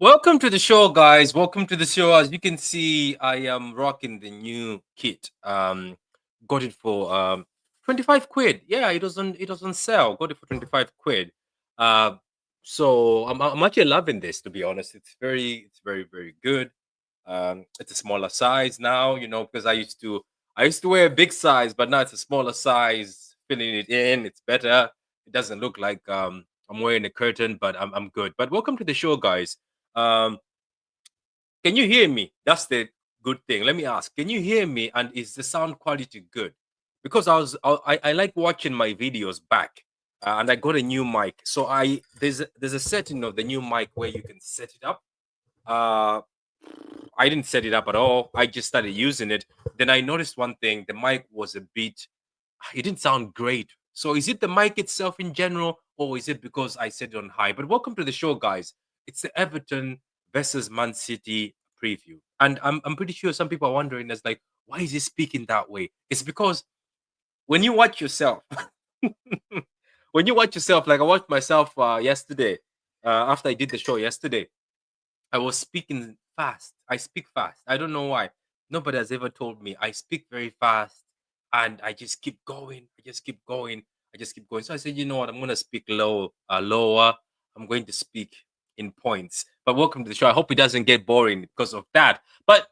Welcome to the show, guys. Welcome to the show. As you can see, I am rocking the new kit. Got it for 25 quid. Yeah, it doesn't sell. Got it for 25 quid. Uh so I'm actually loving this, to be honest. It's very good. It's a smaller size now, because I used to wear a big size, but now it's a smaller size, filling it in, it's better. It doesn't look like I'm wearing a curtain, but I'm good. But welcome to the show, guys. um can you hear me? That's the good thing. Let me ask, can you hear me, and is the sound quality good? Because I like watching my videos back, and I got a new mic. So there's a setting of the new mic where you can set it up. uh I didn't set it up at all. I just started using it. Then I noticed one thing: the mic was a bit, it didn't sound great. So is it the mic itself in general, or is it because I set it on high? But welcome to the show, guys. It's the Everton versus Man City preview. And I'm pretty sure some people are wondering, as like, why is he speaking that way? It's because when you watch yourself, when you watch yourself, like I watched myself yesterday, after I did the show yesterday, I was speaking fast. I speak fast. I don't know why. Nobody has ever told me. I speak very fast, and I just keep going. I just keep going. I just keep going. So I said, you know what? I'm going to speak lower. I'm going to speak in points. But welcome to the show. I hope it doesn't get boring because of that. But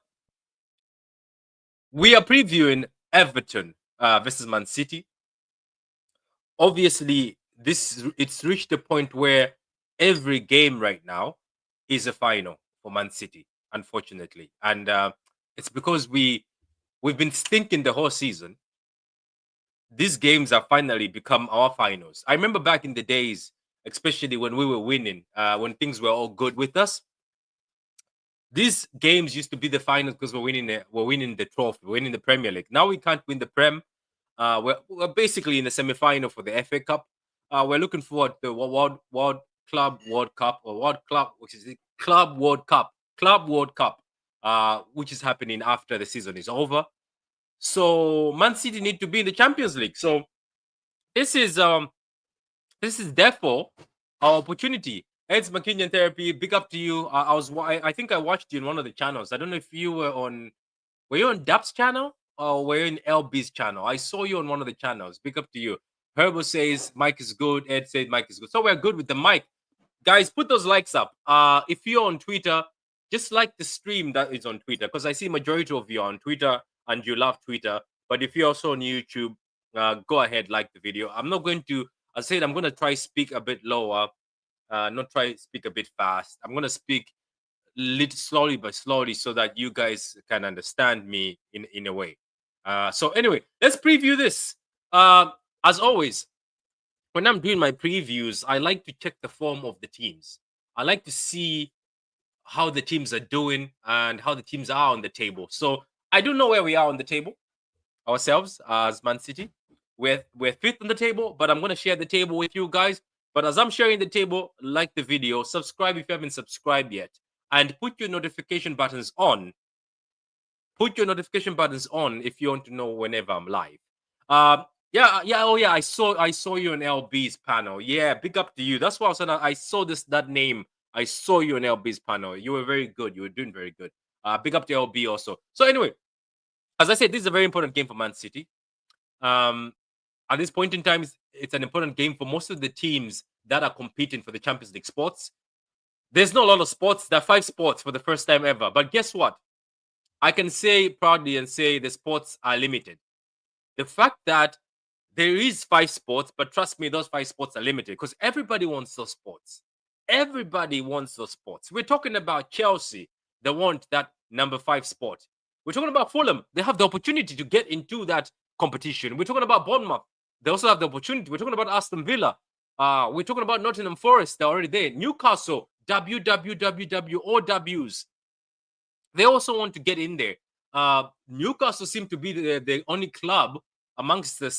we are previewing Everton versus Man City. Obviously, it's reached a point where every game right now is a final for Man City, unfortunately, and it's because we've been stinking the whole season. These games have finally become our finals. I remember back in the days, especially when we were winning, when things were all good with us. These games used to be the finals because we're winning the trophy, we're winning the Premier League. Now we can't win the Prem. We're basically in the semi-final for the FA Cup. We're looking forward to the World Club World Cup, or World Club, which is the Club World Cup, which is happening after the season is over. So Man City need to be in the Champions League. So this is um this is therefore our opportunity. It's McKinnon Therapy. Big up to you. I think I watched you in one of the channels. I don't know if you were you on Dap's channel or were you in LB's channel? I saw you on one of the channels. Big up to you. Herbo says Mike is good. Ed said Mike is good. So we're good with the mic. Guys, put those likes up. If you're on Twitter, just like the stream that is on Twitter, because I see majority of you are on Twitter and you love Twitter. But if you're also on YouTube, go ahead, like the video. I'm not going to, I said I'm going to try speak a bit lower, not try speak a bit fast. I'm going to speak little slowly but slowly so that you guys can understand me in a way. So anyway, let's preview this. As always, when I'm doing my previews, I like to check the form of the teams. I like to see how the teams are doing and how the teams are on the table. So I don't know where we are on the table ourselves as Man City. We're fifth on the table, but I'm gonna share the table with you guys. But as I'm sharing the table, like the video, subscribe if you haven't subscribed yet, and put your notification buttons on. Put your notification buttons on if you want to know whenever I'm live. Yeah. Oh yeah, I saw you on LB's panel. Yeah, big up to you. That's why I said I saw that name. I saw you on LB's panel. You were very good. You were doing very good. Big up to LB also. So anyway, as I said, this is a very important game for Man City. Um, at this point in time, it's an important game for most of the teams that are competing for the Champions League spots. There's not a lot of spots. There are 5 spots for the first time ever. But guess what? I can say proudly and say the spots are limited. The fact that there is 5 spots, but trust me, those 5 spots are limited because everybody wants those spots. Everybody wants those spots. We're talking about Chelsea, they want that number 5 spot. We're talking about Fulham, they have the opportunity to get into that competition. We're talking about Bournemouth, they also have the opportunity. We're talking about Aston Villa. We're talking about Nottingham Forest, they're already there. Newcastle, WWWWOWs, they also want to get in there. Newcastle seem to be the only club amongst the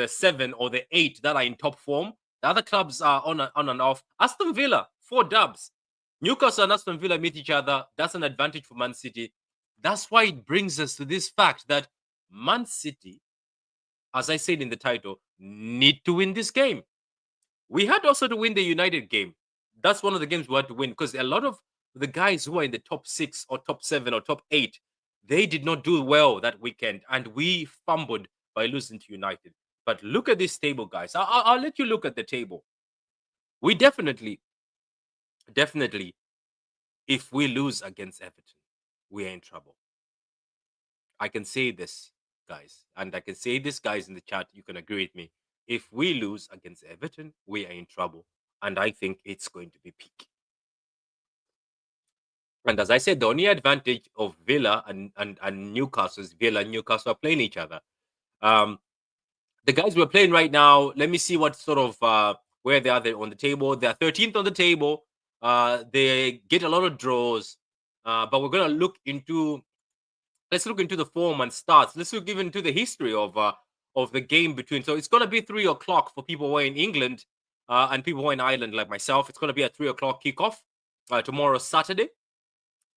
7 or the 8 that are in top form. The other clubs are on and off. Aston Villa, 4 dubs. Newcastle and Aston Villa meet each other. That's an advantage for Man City. That's why it brings us to this fact that Man City, as I said in the title, need to win this game. We had also to win the United game. That's one of the games we had to win because a lot of the guys who are in the top 6 or top 7 or top 8, they did not do well that weekend, and we fumbled by losing to United. But look at this table, guys. I'll let you look at the table. We definitely, if we lose against Everton, we are in trouble. I can say this, guys, and I can say this, guys, in the chat. You can agree with me. If we lose against Everton, we are in trouble, and I think it's going to be peak. And as I said, the only advantage of Villa and Newcastle is Villa and Newcastle are playing each other. The guys we're playing right now, let me see what sort of where they are on the table. They're 13th on the table. They get a lot of draws, but we're gonna look into. Let's look into the form and starts. Let's look even into the history of the game between. So it's gonna be 3 o'clock for people who are in England and people who are in Ireland like myself. It's gonna be a 3 o'clock kickoff tomorrow, Saturday.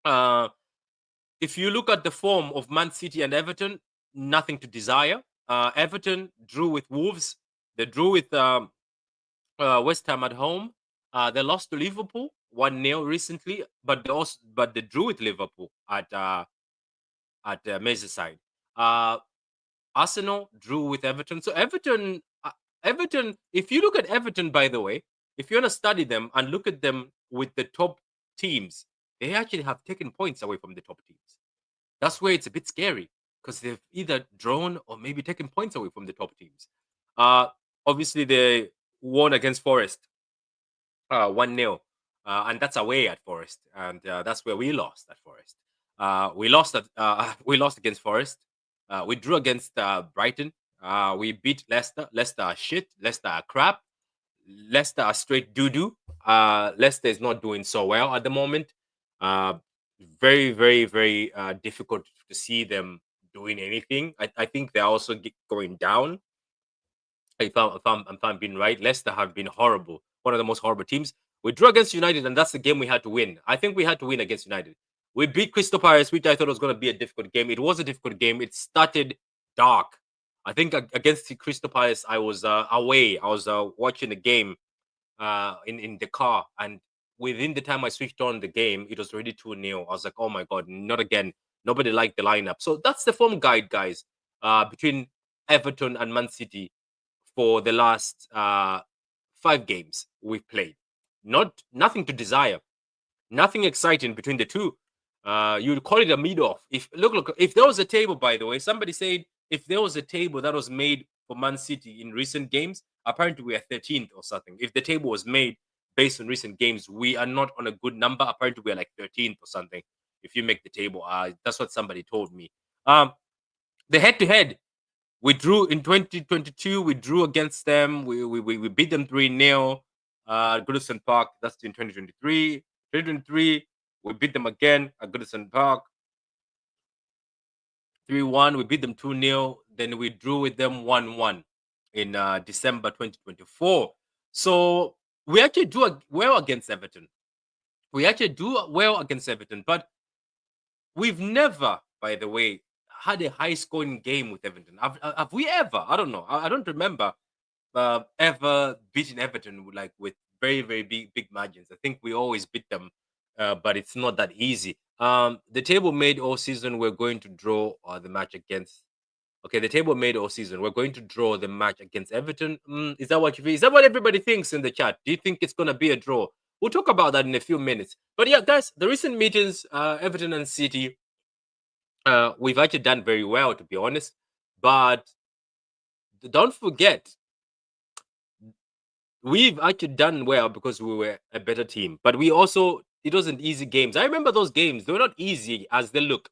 If you look at the form of Man City and Everton, nothing to desire. Everton drew with Wolves. They drew with West Ham at home. They lost to Liverpool 1-0 recently, but they drew with Liverpool at Merseyside. Arsenal drew with Everton. So Everton. If you look at Everton, by the way, if you want to study them and look at them with the top teams, they actually have taken points away from the top teams. That's where it's a bit scary because they've either drawn or maybe taken points away from the top teams. Obviously, they won against Forest 1-0, and that's away at Forest, and that's where we lost at Forest. We lost against Forest. We drew against Brighton. We beat Leicester. Leicester are shit. Leicester are crap. Leicester are straight doo doo. Leicester is not doing so well at the moment. Very, very, very difficult to see them doing anything. I think they're also going down. If I'm being right, Leicester have been horrible. One of the most horrible teams. We drew against United, and that's the game we had to win. I think we had to win against United. We beat Crystal Palace, which I thought was going to be a difficult game. It was a difficult game. It started dark. I think against Crystal Palace, I was away. I was watching the game in the car, and within the time I switched on the game, it was already 2-0. I was like, oh my god, not again. Nobody liked the lineup. So that's the form guide, guys, between Everton and Man City for the last 5 games we've played. Nothing to desire, nothing exciting between the two. You'd call it a mid-off. If there was a table, by the way, somebody said if there was a table that was made for Man City in recent games, apparently we are 13th or something. If the table was made based on recent games, we are not on a good number. Apparently we are like 13th or something. If you make the table, that's what somebody told me. The head-to-head, we drew in 2022. We drew against them. We beat them 3-0 at Goodison Park. That's in 2023. 2023, we beat them again at Goodison Park 3-1. We beat them 2-0. Then we drew with them 1-1 in December 2024. So we actually do well against Everton. But we've never, by the way, had a high-scoring game with Everton. Have we ever? I don't know. I don't remember ever beating Everton with very, very big margins. I think we always beat them, but it's not that easy. The table made all season. We're going to draw the match against. Okay, the table made all season. We're going to draw the match against Everton. Is that what you feel? Is that what everybody thinks in the chat? Do you think it's going to be a draw? We'll talk about that in a few minutes. But yeah, guys, the recent meetings, Everton and City, we've actually done very well, to be honest. But don't forget, we've actually done well because we were a better team. But it wasn't easy games. I remember those games. They were not easy as they look.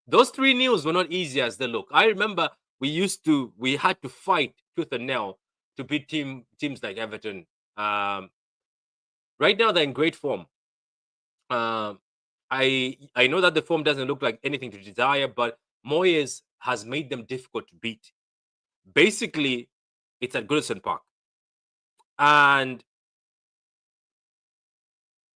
Those 3-0s were not easy as they look. I remember we had to fight tooth and nail to beat teams like Everton. Right now they're in great form. I know that the form doesn't look like anything to desire, but Moyes has made them difficult to beat. Basically, it's at Goodison Park. And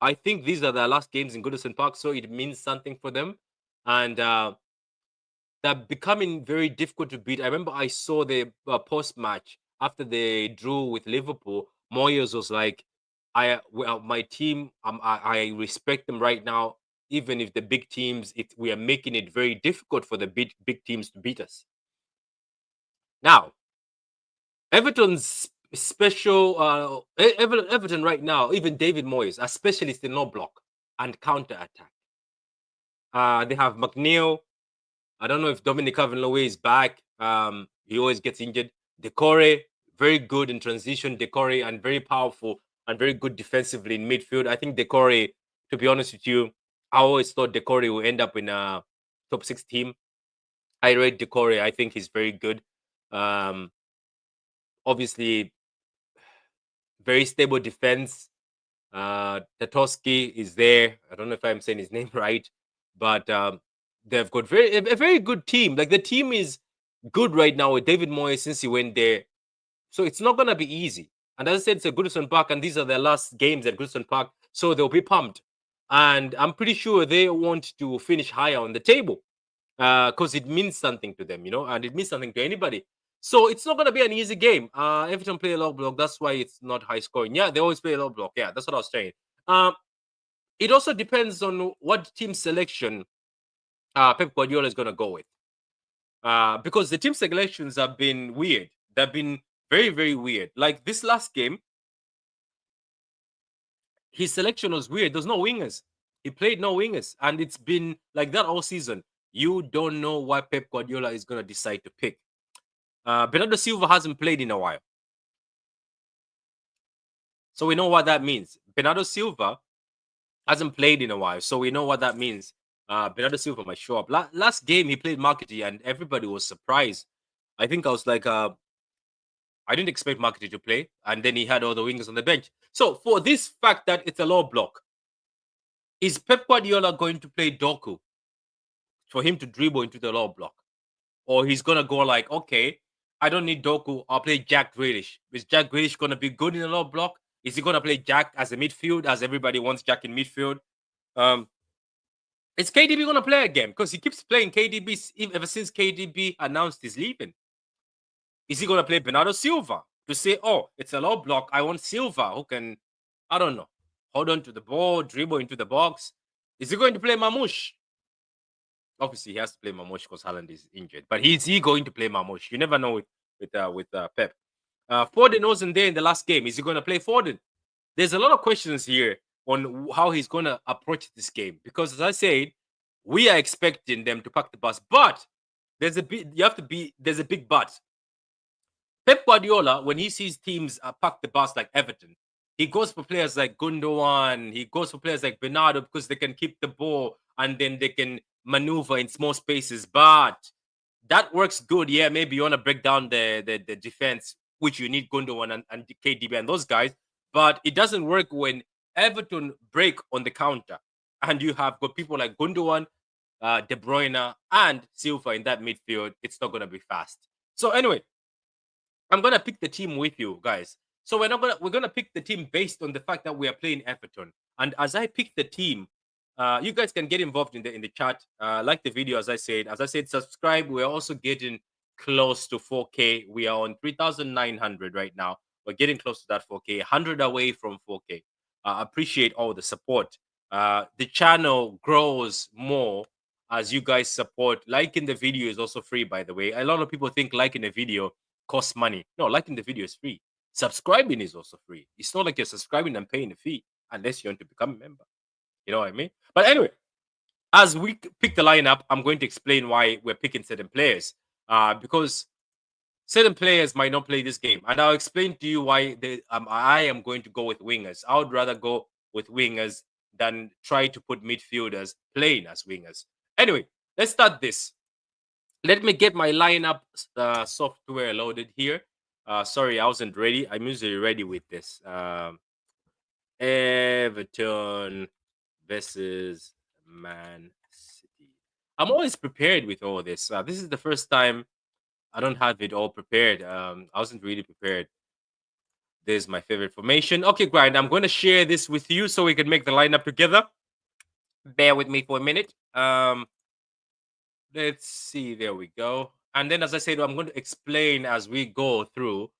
I think these are their last games in Goodison Park, so it means something for them. And they're becoming very difficult to beat. I remember I saw the post-match after they drew with Liverpool. Moyes was like, my team, I respect them right now. Even if the big teams, we are making it very difficult for the big teams to beat us. Now, Everton's special Everton right now, even David Moyes, are specialists in no block and counter attack. They have McNeil. I don't know if Dominic Calvert-Lewin is back. He always gets injured. Decore, very good in transition. Decore and very powerful and very good defensively in midfield. I think Decore, to be honest with you, I always thought Decore will end up in a top 6 team. I rate Decore. I think he's very good. Um, Obviously, very stable defense. Tatoski is there. I don't know if I'm saying his name right, but they've got a very good team. Like the team is good right now with David Moyes since he went there. So it's not gonna be easy. And as I said, it's a Goodison Park, and these are their last games at Goodison Park, so they'll be pumped. And I'm pretty sure they want to finish higher on the table because it means something to them, and it means something to anybody. So it's not going to be an easy game. Everton play a low block. That's why it's not high scoring. Yeah, they always play a low block. Yeah, that's what I was saying. Um, it also depends on what team selection Pep Guardiola is going to go with. Because the team selections have been weird. They've been very, very weird. Like this last game, his selection was weird. There's no wingers. He played no wingers. And it's been like that all season. You don't know what Pep Guardiola is going to decide to pick. Bernardo Silva hasn't played in a while. So we know what that means. Bernardo Silva hasn't played in a while. So we know what that means. Bernardo Silva might show up. Last game, he played Marketing, and everybody was surprised. I think I was like, I didn't expect Marketing to play. And then he had all the wingers on the bench. So for this fact that it's a low block, is Pep Guardiola going to play Doku for him to dribble into the low block? Or he's going to go like, okay, I don't need Doku. I'll play Jack Grealish. Is Jack Grealish going to be good in the low block? Is he going to play Jack as a midfield, as everybody wants Jack in midfield? Is KDB going to play again? Because he keeps playing KDB ever since KDB announced his leaving. Is he going to play Bernardo Silva to say, oh, it's a low block. I want Silva who can, I don't know, hold on to the ball, dribble into the box. Is he going to play Mamouche? Obviously, he has to play Mamouche because Haaland is injured. But is he going to play Mamouche? You never know with Pep. Foden wasn't there in the last game. Is he going to play Foden? There's a lot of questions here on how he's going to approach this game. Because as I said, we are expecting them to pack the bus. But there's a big but. Pep Guardiola, when he sees teams pack the bus like Everton, he goes for players like Gundogan. He goes for players like Bernardo because they can keep the ball and then they can maneuver in small spaces. But that works good. Yeah, maybe you want to break down the defense, which you need Gundogan and KDB and those guys. But it doesn't work when Everton break on the counter and you have got people like Gundogan, De Bruyne, and Silva in that midfield. It's not going to be fast. So anyway, I'm gonna pick the team with you guys. So we're gonna pick the team based on the fact that we are playing Everton. And as I pick the team, you guys can get involved in the chat. Like the video, as I said, subscribe. We're also getting close to 4K. We are on 3,900 right now. We're getting close to that 4K, 100 away from 4K. Appreciate all the support. The channel grows more as you guys support. Liking the video is also free, by the way. A lot of people think liking a video costs money. No, liking the video is free. Subscribing is also free. It's not like you're subscribing and paying a fee unless you want to become a member. You know what I mean? But anyway, as we pick the lineup, I'm going to explain why we're picking certain players. Because certain players might not play this game. And I'll explain to you why I am going to go with wingers. I would rather go with wingers than try to put midfielders playing as wingers. Anyway, let's start this. Let me get my lineup software loaded here. Sorry, I wasn't ready. I'm usually ready with this. Everton versus Man City. I'm always prepared with all this. This is the first time I don't have it all prepared. I wasn't really prepared. There's my favorite formation. Okay, Grind. I'm going to share this with you so we can make the lineup together. Bear with me for a minute. Let's see. There we go. And then, as I said, I'm going to explain as we go through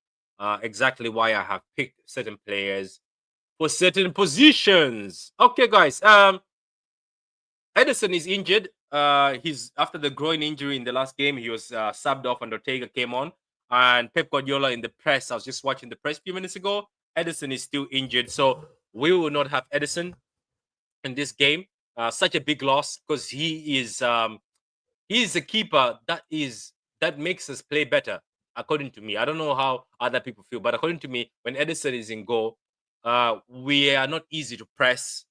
exactly why I have picked certain players for certain positions. Okay, guys. Edison is injured. He's after the groin injury in the last game. He was subbed off, and Ortega came on. And Pep Guardiola in the press. I was just watching the press a few minutes ago. Edison is still injured, so we will not have Edison in this game. Such a big loss because he is a keeper that makes us play better, according to me. I don't know how other people feel, but according to me, when Edison is in goal, we are not easy to press.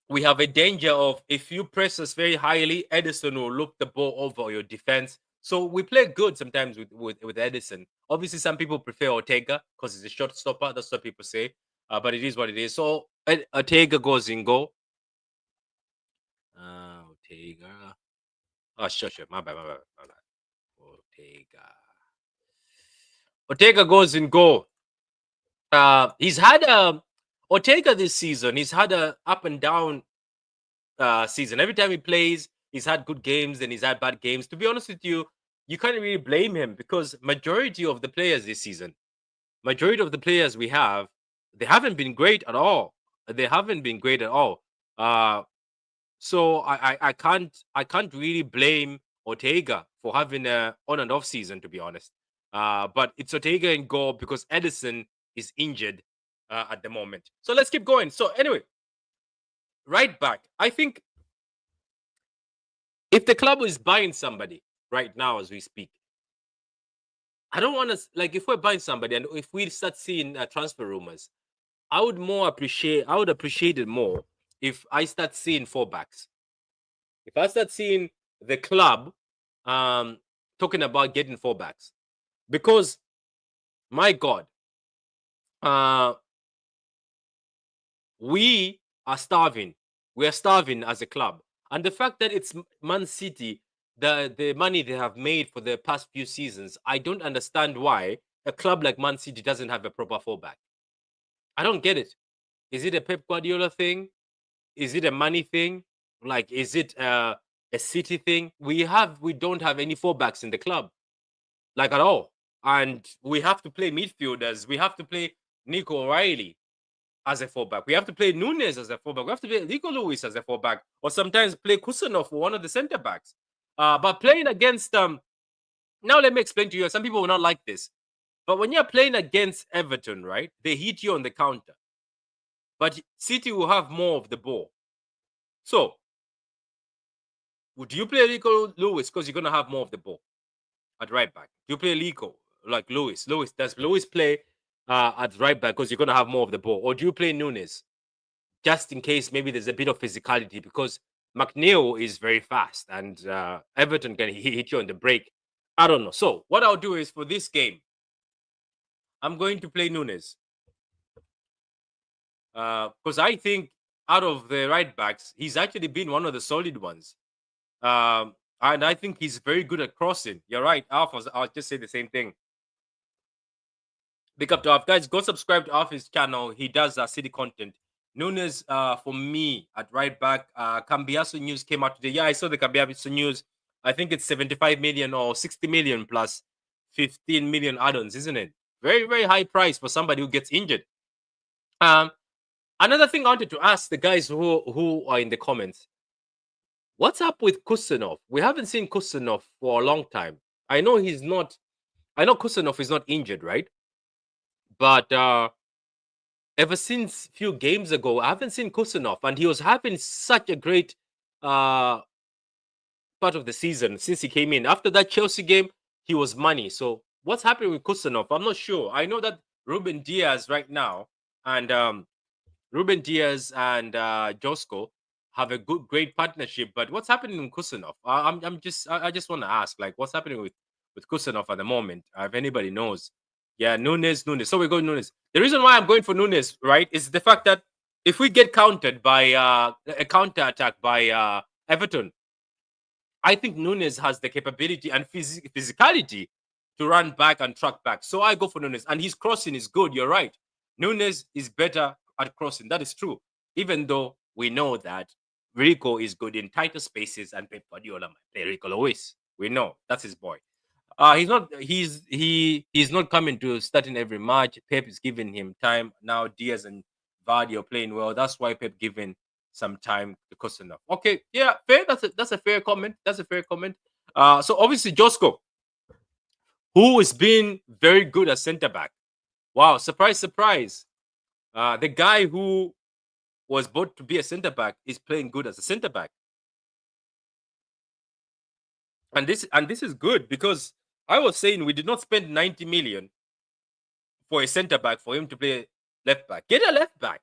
We have a danger of if you press us very highly, Edison will look the ball over your defense. So we play good sometimes with Edison. Obviously, some people prefer Ortega because he's a short stopper. That's what people say. But it is what it is. So Ortega goes in goal. Ortega. Oh, sure. My bad. Ortega. Ortega goes in goal. He's had Ortega this season. He's had a up and down season. Every time he plays, he's had good games, then he's had bad games. To be honest with you, you can't really blame him because majority of the players this season, majority of the players we have, they haven't been great at all. They haven't been great at all. So I can't really blame Ortega for having a on and off season, to be honest. But it's Ortega in goal because Edison is injured at the moment. So let's keep going. So anyway, right back. I think if the club is buying somebody right now as we speak, I don't want to like if we're buying somebody and if we start seeing transfer rumors, I would appreciate it more if I start seeing four backs. If I start seeing the club talking about getting four backs, because my God, uh, we are starving. We are starving as a club, and the fact that it's Man City, the money they have made for the past few seasons, I don't understand why a club like Man City doesn't have a proper fullback. I don't get it. Is it a Pep Guardiola thing? Is it a money thing? Like, is it a City thing? We don't have any fullbacks in the club, like at all, and we have to play midfielders. We have to play Nico O'Reilly as a fullback. We have to play Nunes as a fullback. We have to play Rico Lewis as a fullback, or sometimes play Kusanov for one of the center backs. But playing against now let me explain to you. Some people will not like this, but when you're playing against Everton, right, they hit you on the counter, but City will have more of the ball. So, would you play Rico Lewis because you're gonna have more of the ball at right back? Do you play Rico like Lewis? Does Lewis play at right back because you're gonna have more of the ball, or do you play Nunes just in case maybe there's a bit of physicality because McNeil is very fast and Everton can hit you on the break. I don't know. So what I'll do is for this game, I'm going to play Nunes because I think out of the right backs, he's actually been one of the solid ones. And I think he's very good at crossing. You're right, Alf. I'll just say the same thing. Big up to Alf. Guys, go subscribe to Alf's channel. He does City content. Nunes, for me, at right back. Cambiaso news came out today. Yeah, I saw the Cambiaso news. I think it's 75 million or 60 million plus 15 million add-ons, isn't it? Very, very high price for somebody who gets injured. Another thing I wanted to ask the guys who are in the comments. What's up with Kusanov? We haven't seen Kusanov for a long time. I know Kusanov is not injured, right? But ever since a few games ago, I haven't seen Kusanov, and he was having such a great part of the season since he came in. After that Chelsea game, he was money. So what's happening with Kusanov? I'm not sure. I know that Ruben Diaz right now and Josko have a great partnership. But what's happening with Kusanov? I just want to ask, like, what's happening with Kusanov at the moment? If anybody knows. Yeah, Nunes. So we go Nunes. The reason why I'm going for Nunes, right, is the fact that if we get countered by a counter attack by Everton, I think Nunes has the capability and physicality to run back and track back. So I go for Nunes, and his crossing is good. You're right. Nunes is better at crossing. That is true. Even though we know that Rico is good in tighter spaces and Pep Guardiola might play Rico Lewis. We know that's his boy. He's not coming to starting every match. Pep is giving him time now. Diaz and Vardy are playing well. That's why Pep giving some time to Kosanov. Okay, yeah, fair. That's a fair comment. That's a fair comment. So obviously Josko, who has been very good at centre back. Wow, surprise, surprise. The guy who was bought to be a centre back is playing good as a centre back, and this is good because I was saying we did not spend 90 million for a centre back for him to play left back. Get a left back.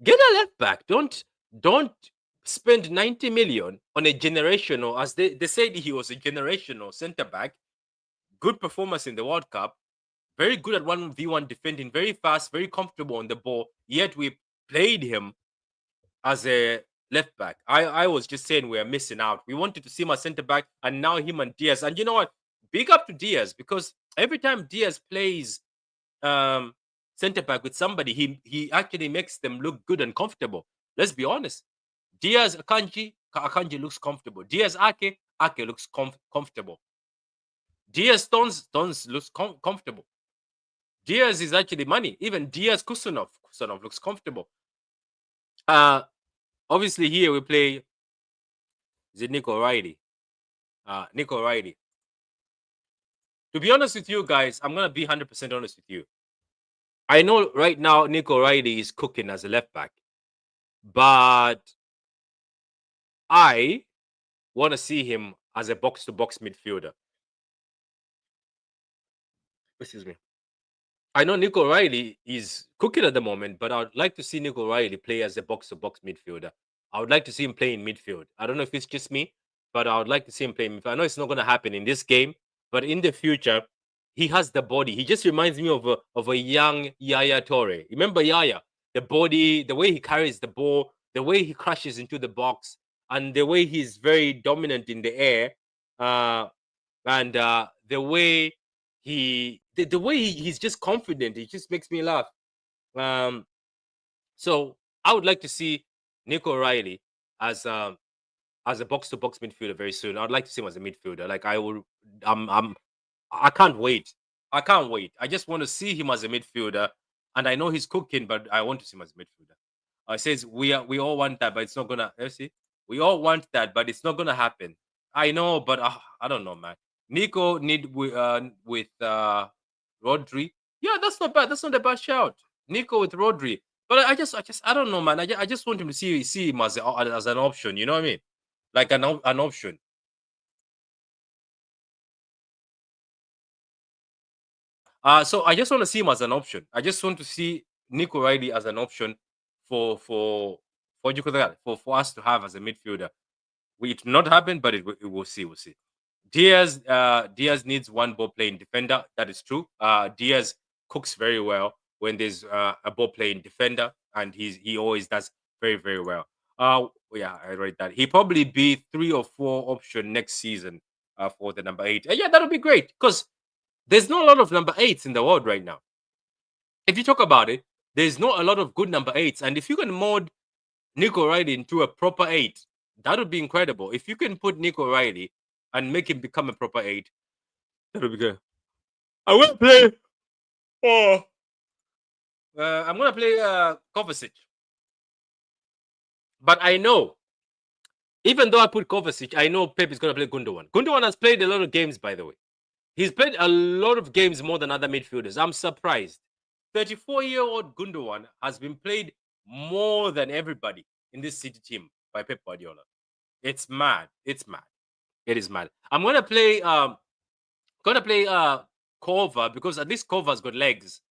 Get a left back. Don't spend 90 million on a generational, as they said he was a generational centre back. Good performance in the World Cup. Very good at 1v1 defending, very fast, very comfortable on the ball. Yet we played him as a left back. I was just saying we are missing out. We wanted to see him as centre back, and now him and Diaz. And you know what? Big up to Diaz because every time Diaz plays um centre back with somebody, he actually makes them look good and comfortable. Let's be honest. Diaz Akanji looks comfortable. Diaz Ake looks comfortable. Diaz Stones looks comfortable. Diaz is actually money. Even Diaz Kusanov looks comfortable. Obviously here we play Nick O'Reilly. Nick O'Reilly. To be honest with you guys, I'm gonna be 100% honest with you. I know right now Nick O'Reilly is cooking as a left back, but I want to see him as a box to box midfielder. Excuse me. I know Nick O'Reilly is cooking at the moment, but I would like to see Nick O'Reilly play as a box to box midfielder. I would like to see him play in midfield. I don't know if it's just me, but I would like to see him play in midfield. I know it's not going to happen in this game, but in the future, he has the body. He just reminds me of a young Yaya Torre. Remember Yaya? The body, the way he carries the ball, the way he crashes into the box, and the way he's very dominant in the air. And the way the way he's just confident, it just makes me laugh. So I would like to see Nick O'Reilly as as a box to box midfielder very soon. I'd like to see him as a midfielder. Like I will, I can't wait. I can't wait. I just want to see him as a midfielder, and I know he's cooking, but I want to see him as a midfielder. It says we all want that, but it's not gonna. Let's see, we all want that, but it's not gonna happen. I know, but I don't know, man. Nico need with Rodri. Yeah, that's not bad. That's not a bad shout. Nico with Rodri. But I don't know, man. I just want him to see him as an option. You know what I mean? Like an option. So I just want to see him as an option. I just want to see Nico Riley as an option for what you call that for us to have as a midfielder. It will not happen, but it will see. We'll see. Diaz needs one ball playing defender. That is true. Diaz cooks very well when there's a ball playing defender, and he always does very well. Yeah, I read that. He probably be 3 or 4 option next season for the number 8. Yeah, that would be great because there's not a lot of number 8s in the world right now. If you talk about it, there's not a lot of good number 8s, and if you can mold Nick O'Reilly into a proper 8, that would be incredible. If you can put Nick O'Reilly and make him become a proper 8, that would be good. I will play. Oh, I'm gonna play Kovacic, but I know even though I put Kovacic, I know Pep is gonna play Gundogan. Gundogan has played a lot of games, by the way. He's played a lot of games more than other midfielders. I'm surprised. 34-year-old Gundogan has been played more than everybody in this City team by Pep Guardiola. It's mad. It's mad. It is mad. I'm gonna play Kova because at least Kova's got legs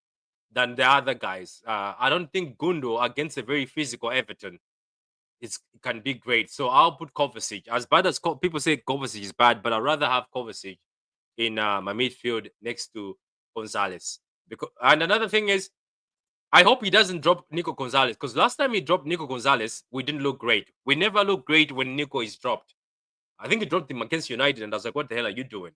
than the other guys. I don't think Gundo against a very physical Everton it can be great. So I'll put Kovacic. As bad as people say Kovacic is bad, but I'd rather have Kovacic in my midfield next to Gonzalez. And another thing is, I hope he doesn't drop Nico Gonzalez because last time he dropped Nico Gonzalez, we didn't look great. We never look great when Nico is dropped. I think he dropped him against United, and I was like, "What the hell are you doing?"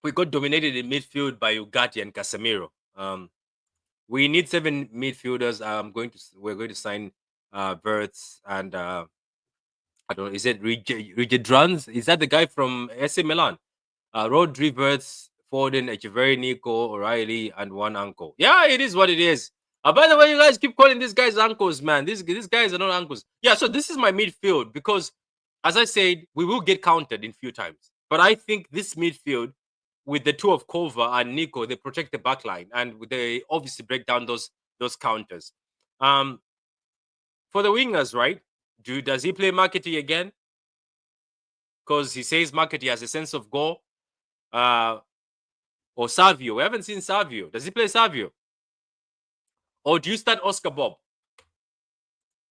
We got dominated in midfield by Ugarte and Casemiro. We need 7 midfielders. We're going to sign Verts and I don't know. Is it Rigid Runs? Is that the guy from AC Milan? Rodri, Verts, Foden, Echeverry, Nico, O'Reilly, and one uncle. Yeah, it is what it is. By the way, you guys keep calling these guys uncles, man. These guys are not uncles. Yeah, so this is my midfield because, as I said, we will get countered in few times. But I think this midfield, with the two of Kova and Nico, they protect the back line and they obviously break down those counters. For the wingers, right? Does he play Markety again? Because he says Markety has a sense of goal. Or Savio. We haven't seen Savio. Does he play Savio? Or do you start Oscar Bob?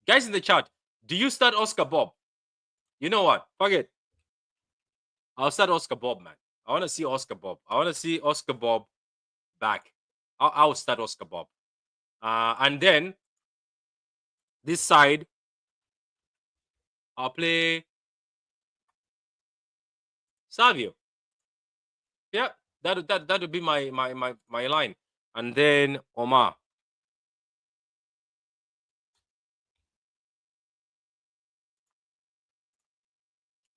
Guys in the chat, do you start Oscar Bob? You know what? Fuck it. I'll start Oscar Bob, man. I want to see Oscar Bob. I want to see Oscar Bob back. I'll start Oscar Bob. And then this side, I'll play Savio. Yeah, that would be my line. And then Omar.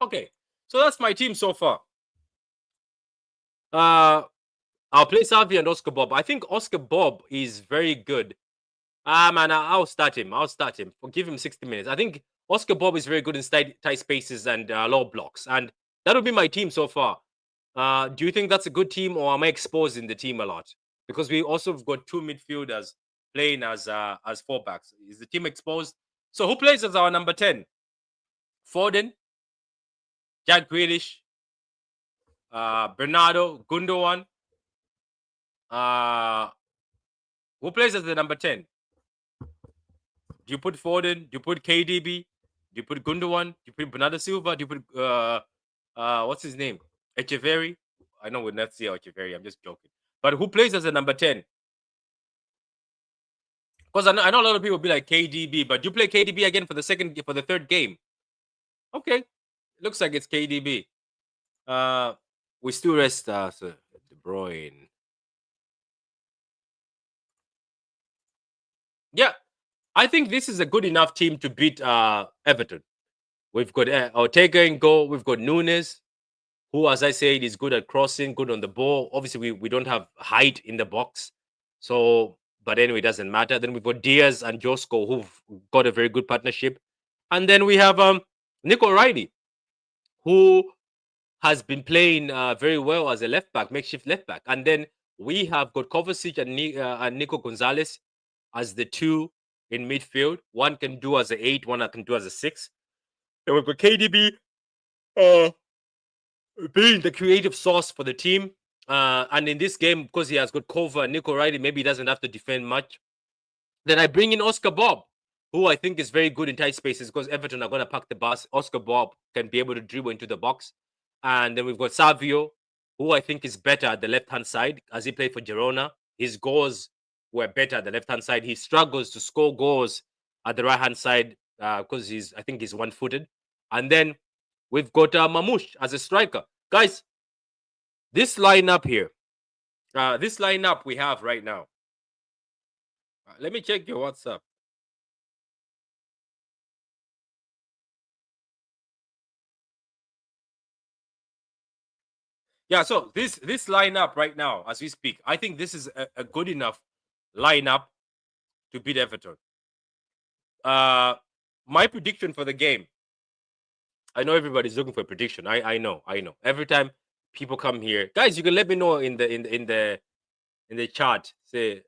Okay, so that's my team so far. I'll play Savio and Oscar Bob. I think Oscar Bob is very good. Man, I'll start him. Give him 60 minutes. I think Oscar Bob is very good in tight spaces and low blocks. And that would be my team so far. Do you think that's a good team, or am I exposing the team a lot? Because we also have got two midfielders playing as fullbacks. Is the team exposed? So who plays as our number 10? Foden, Jack Grealish, Bernardo, Gundogan. Who plays as the number 10? Do you put Foden? Do you put KDB? Do you put Gundogan? Do you put Bernardo Silva? Do you put what's his name? Echeverry? I know we're not seeing Echeverry. I'm just joking. But who plays as a number 10? Because I know a lot of people be like KDB, but do you play KDB again for the third game? Okay, looks like it's KDB. We still rest so De Bruyne. Yeah, I think this is a good enough team to beat Everton. We've got Ortega in goal. We've got Nunes, who, as I said, is good at crossing, good on the ball. Obviously, we don't have height in the box. So, but anyway, it doesn't matter. Then we've got Diaz and Josko, who've got a very good partnership. And then we have Nico O'Reilly, who has been playing very well as a left back, makeshift left back. And then we have got Kovacic and Nico Gonzalez as the two in midfield. One can do as an 8, one can do as a 6. Then we've got KDB being the creative source for the team. And in this game, because he has got Kova and Nico O'Reilly, maybe he doesn't have to defend much. Then I bring in Oscar Bob, who I think is very good in tight spaces because Everton are going to pack the bus. Oscar Bob can be able to dribble into the box. And then we've got Savio, who I think is better at the left-hand side as he played for Girona. His goals were better at the left-hand side. He struggles to score goals at the right-hand side because I think he's one-footed. And then we've got Mamouche as a striker. Guys, this lineup here, this lineup we have right now. Let me check your WhatsApp. Yeah, so this lineup right now, as we speak, I think this is a good enough lineup to beat Everton. My prediction for the game. I know everybody's looking for a prediction. I know. Every time people come here, guys, you can let me know in the chat. Say,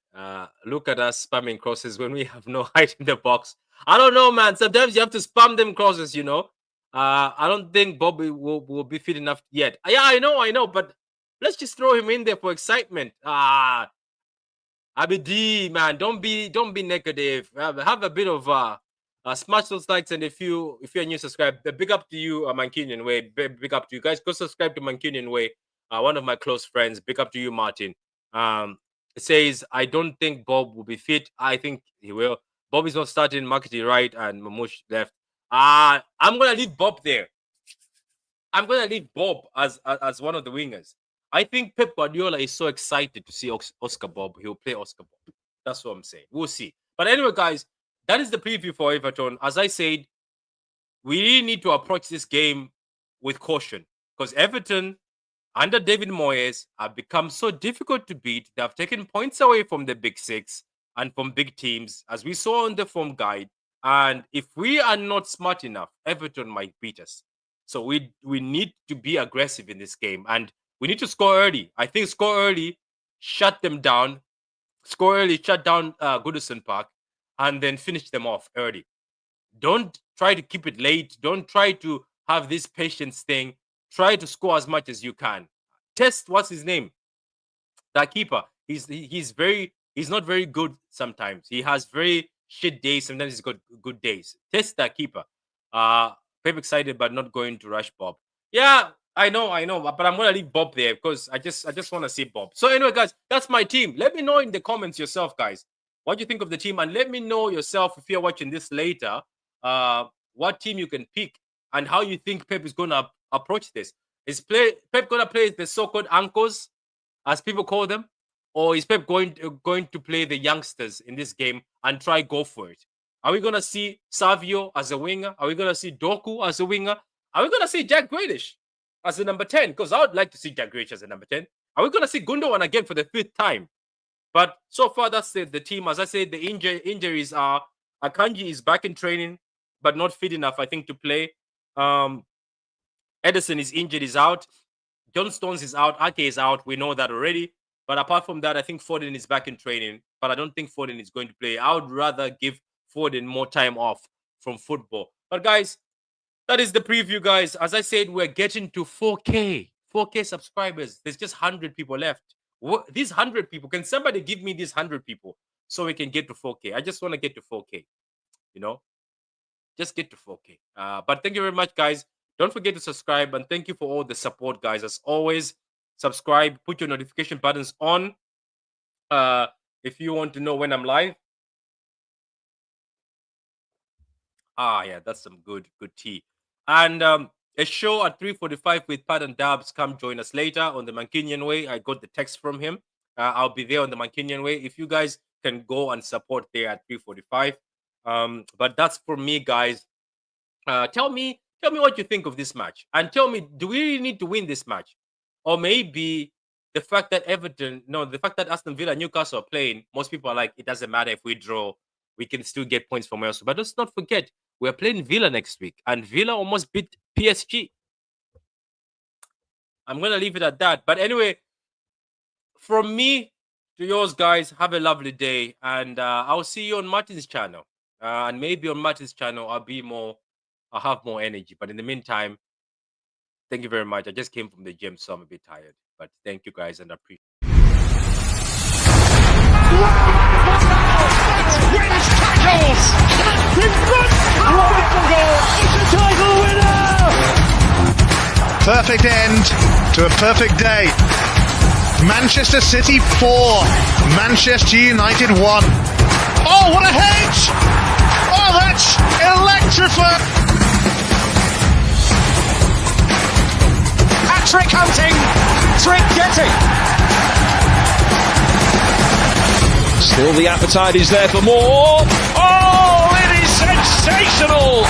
look at us spamming crosses when we have no height in the box. I don't know, man. Sometimes you have to spam them crosses, you know. I don't think Bobby will be fit enough yet. Yeah, I know, but let's just throw him in there for excitement. Abidi, man, don't be negative. Have a bit of smash those likes, and if you're new, subscribe. Big up to you, Mancunian Way. Big up to you guys. Go subscribe to Mancunian Way. One of my close friends. Big up to you, Martin. It says I don't think Bob will be fit. I think he will. Bob is not starting. Markety right and Mamouche left. I'm gonna leave Bob there. I'm gonna leave Bob as one of the wingers. I think Pep Guardiola is so excited to see Oscar Bob. He'll play Oscar Bob. That's what I'm saying. We'll see. But anyway, guys, that is the preview for Everton. As I said, we really need to approach this game with caution because Everton under David Moyes have become so difficult to beat. They have taken points away from the big six and from big teams, as we saw on the form guide. And if we are not smart enough, Everton might beat us. So we need to be aggressive in this game, and we need to score early. I think score early, shut them down, score early, shut down Goodison Park, and then finish them off early. Don't try to keep it late. Don't try to have this patience thing. Try to score as much as you can. Test what's his name, that keeper. He's not very good sometimes. He has very shit days. Sometimes he's got good days. Test that keeper. Pep excited but not going to rush Bob. Yeah, I know, but I'm gonna leave Bob there because I just want to see Bob. So anyway, guys, that's my team. Let me know in the comments yourself, guys, what you think of the team, and let me know yourself if you're watching this later. What team you can pick and how you think Pep is gonna approach this. Is Pep gonna play the so-called ankles, as people call them, or is Pep going to play the youngsters in this game and try go for it? Are we gonna see Savio as a winger? Are we gonna see Doku as a winger? Are we gonna see Jack Grealish as the number 10? Because I would like to see Jack Grealish as a number 10. Are we gonna see Gundogan again for the 5th time? But so far, that's the team. As I said, the injuries are Akanji is back in training, but not fit enough, I think, to play. Edison is injured, is out. John Stones is out. Ake is out. We know that already. But apart from that, I think Foden is back in training. But I don't think Foden is going to play. I would rather give Foden more time off from football. But guys, that is the preview, guys. As I said, we're getting to 4K subscribers. There's just 100 people left. These 100 people, can somebody give me these 100 people so we can get to 4K? I just want to get to 4K, just get to 4K. But thank you very much, guys. Don't forget to subscribe, and thank you for all the support, guys. As always, subscribe, put your notification buttons on if you want to know when I'm live. Yeah, that's some good tea. And a show at 3:45 with Pat and Dabs. Come join us later on the Mancunian Way. I got the text from him. I'll be there on the Mancunian Way. If you guys can go and support there at 3:45. But that's for me, guys. Tell me what you think of this match, and tell me, do we really need to win this match, or maybe the fact that Aston Villa, Newcastle are playing, most people are like, it doesn't matter if we draw, we can still get points from elsewhere. But let's not forget, we're playing Villa next week, and Villa almost beat PSG. I'm gonna leave it at that. But anyway, from me to yours, guys, have a lovely day, and I'll see you on Martin's channel. And maybe on Martin's channel, I'll have more energy. But in the meantime, thank you very much. I just came from the gym, so I'm a bit tired. But thank you, guys, and I appreciate it. Wins tackles! Wonderful goal! Title winner! Perfect end to a perfect day. Manchester City 4, Manchester United 1. Oh, what a hedge! Oh, that's electrifying! Hat-trick hunting, trick getting. Still the appetite is there for more. Oh, it is sensational!